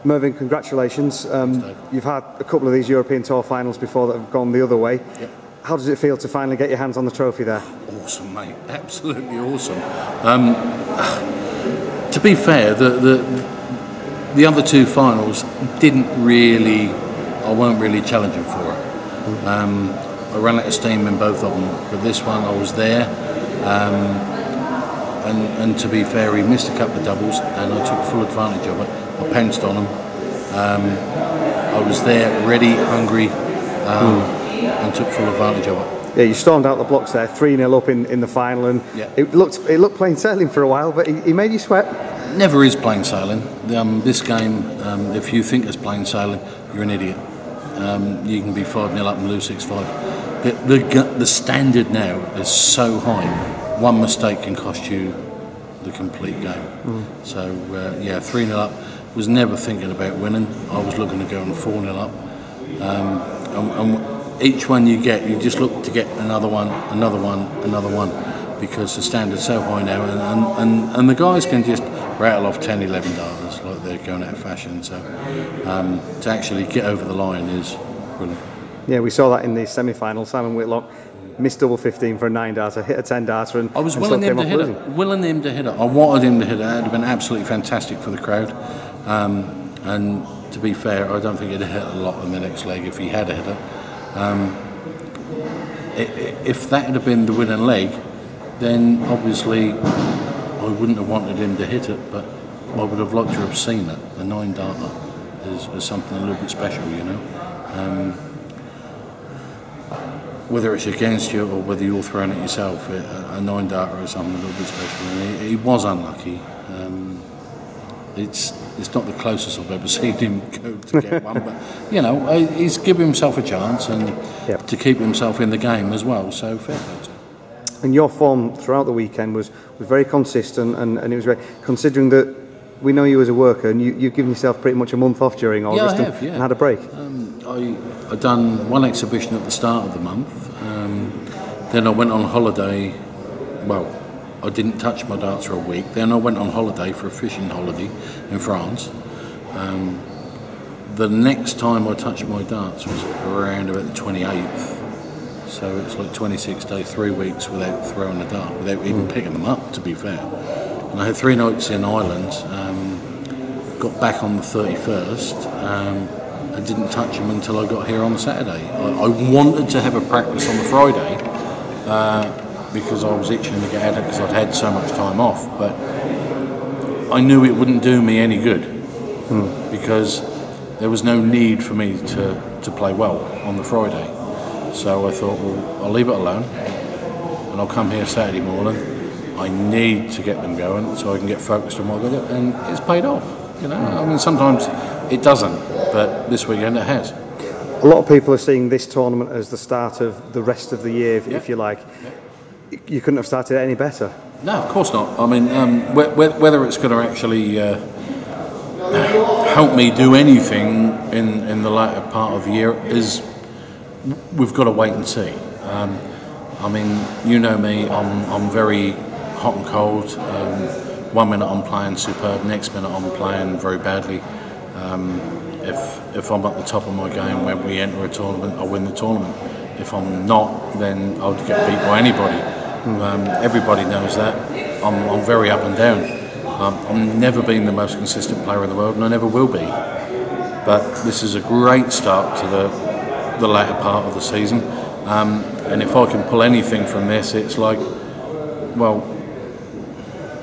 Mervyn, congratulations. You've had a couple of these European Tour finals before that have gone the other way. Yep. How does it feel to finally get your hands on the trophy there? Awesome, mate. Absolutely awesome. To be fair, the other two finals didn't really, I weren't really challenging for it. I ran out of steam in both of them, but this one I was there. And to be fair, he missed a couple of doubles, and I took full advantage of it. I pounced on him. I was there, ready, hungry, and took full advantage of it. Yeah, you stormed out the blocks there, 3-0 up in the final, and yeah. it looked plain sailing for a while, but he made you sweat. Never is plain sailing. This game, if you think it's plain sailing, you're an idiot. You can be 5-0 up and lose 6-5. The standard now is so high. One mistake can cost you the complete game. So yeah, 3-0 up. Was never thinking about winning. I was looking to go on 4-0 up. And each one you get, you just look to get another one, because the standard's so high now, and the guys can just rattle off 10, 11 darters like they're going out of fashion. So to actually get over the line is brilliant. Yeah, we saw that in the semi-final. Simon Whitlock missed double 15 for a 9-darter, hit a 10-darter, and I was willing him to hit it. Willing him to hit it. I wanted him to hit it. It would have been absolutely fantastic for the crowd. And to be fair, I don't think he'd have hit a lot in the next leg if he had hit it. If that had been the winning leg, then obviously I wouldn't have wanted him to hit it, but I would have liked to have seen it. The 9-darter is something a little bit special, you know. Whether it's against you or whether you're throwing it yourself, a 9-darter is something a little bit special. And he was unlucky. It's not the closest I've ever seen him go to get one, but you know, he's given himself a chance and to keep himself in the game as well. So fair play to him. And your form throughout the weekend was very consistent, and it was great, considering that we know you as a worker, and you've given yourself pretty much a month off during August and had a break. I'd done one exhibition at the start of the month, then I went on holiday. Well, I didn't touch my darts for a week. Then I went on holiday for a fishing holiday in France. The next time I touched my darts was around about the 28th. So it's like 26 days, 3 weeks without throwing a dart, without even picking them up, to be fair. And I had 3 nights in Ireland, got back on the 31st, and didn't touch them until I got here on the Saturday. I wanted to have a practice on the Friday, because I was itching to get at it because I'd had so much time off, but I knew it wouldn't do me any good because there was no need for me to play well on the Friday. So I thought, well, I'll leave it alone and I'll come here Saturday morning. I need to get them going so I can get focused on what I got, and it's paid off. You know, I mean, sometimes it doesn't, but this weekend it has. A lot of people are seeing this tournament as the start of the rest of the year, if you like. You couldn't have started it any better. No, of course not. I mean, whether it's going to actually help me do anything in the latter part of the year is, we've got to wait and see. I mean, you know me, I'm very hot and cold. 1 minute I'm playing superb, next minute I'm playing very badly. If I'm at the top of my game when we enter a tournament, I win the tournament. If I'm not, then I'll get beat by anybody. Everybody knows that. I'm very up and down. I've never been the most consistent player in the world, and I never will be. But this is a great start to the latter part of the season. And if I can pull anything from this, it's like, well,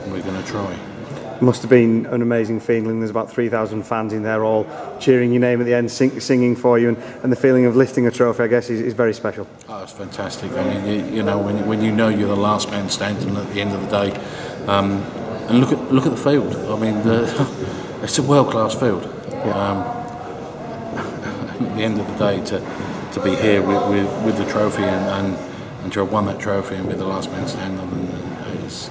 we're going to try. Must have been an amazing feeling. There's about 3,000 fans in there all cheering your name at the end, singing for you, and the feeling of lifting a trophy, I guess, is very special. Oh, it's fantastic. I mean, you know, when you know you're the last man standing at the end of the day, and look at the field. I mean, it's a world-class field. At the end of the day, to be here with the trophy and to have won that trophy and be the last man standing, it's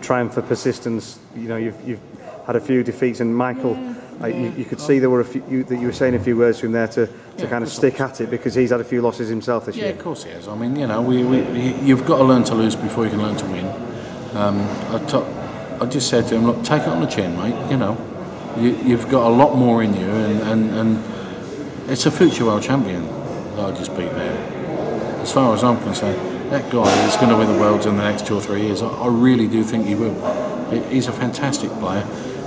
triumph for persistence. You know, you've had a few defeats, and Michael, you could see there were a few that you were saying a few words to him there to kind of stick at it, because he's had a few losses himself this year. Yeah, of course he has. I mean, you know, you've got to learn to lose before you can learn to win. I just said to him, look, take it on the chin, mate. You know, you've got a lot more in you, and it's a future world champion that I just beat there. As far as I'm concerned, that guy is going to win the worlds in the next 2 or 3 years. I really do think he will. He's a fantastic player.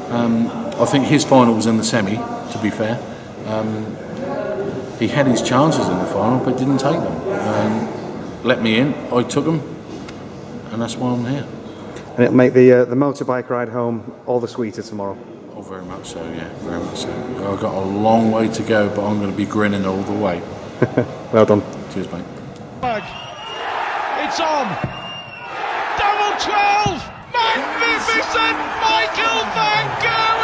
I think his final was in the semi, to be fair. He had his chances in the final, but didn't take them. Let me in, I took them, and that's why I'm here. And it'll make the motorbike ride home all the sweeter tomorrow. Oh, very much so, yeah, very much so. I've got a long way to go, but I'm going to be grinning all the way. Well done. Cheers, mate. It's on! Double 12! Magnificent Michael van Gerwen!